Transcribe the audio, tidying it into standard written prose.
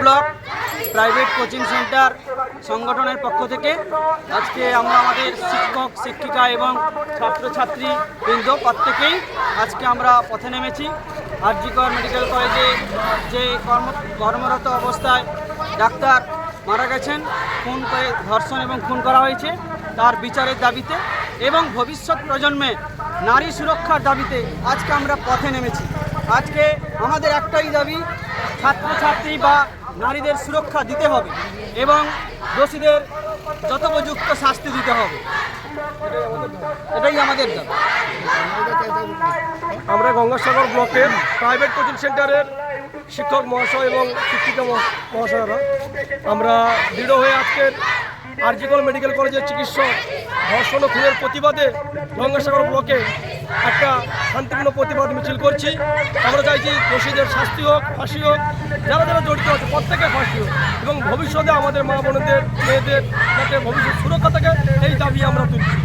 Block private coaching centre সংগঠনের পক্ষ থেকে আজকে আমরা আমাদের শিক্ষক শিক্ষিকা এবং ছাত্রছাত্রী বৃন্দ প্রত্যেকেই আজকে আমরা পথে নেমেছি। জি কর মেডিকেল কলেজে যে কর্মরত অবস্থায় ডাক্তার মারা গেছেন, খুন করে ধর্ষণ এবং খুন করা হয়েছে, তার বিচারের দাবিতে এবং ভবিষ্যৎ প্রজন্মে নারী সুরক্ষার দাবিতে আজকে আমরা পথে নেমেছি। আজকে আমাদের একটাই দাবি, ছাত্রছাত্রী বা নারীদের সুরক্ষা দিতে হবে এবং দোষীদের যথোপযুক্ত শাস্তি দিতে হবে, এটাই আমাদের দাবি। আমরা গঙ্গাসাগর ব্লকের প্রাইভেট কোচিং সেন্টারের শিক্ষক মহাশয় এবং শিক্ষিকা মহাশয়রা আমরা দৃঢ় হয়ে আজকের জি কর মেডিকেল কলেজের চিকিৎসক ধর্ষণ ও খুনের প্রতিবাদে গঙ্গাসাগর ব্লকে একটা শান্তিপূর্ণ প্রতিবাদ মিছিল করছি। আমরা চাইছি দোষীদের শাস্তি হোক, ফাঁসি হোক, যারা যারা জড়িত আছে প্রত্যেকের ফাঁসি হোক এবং ভবিষ্যতে আমাদের মা বোনদের মেয়েদের যাতে ভবিষ্যৎ সুরক্ষা থাকে এই দাবি আমরা তুলছি।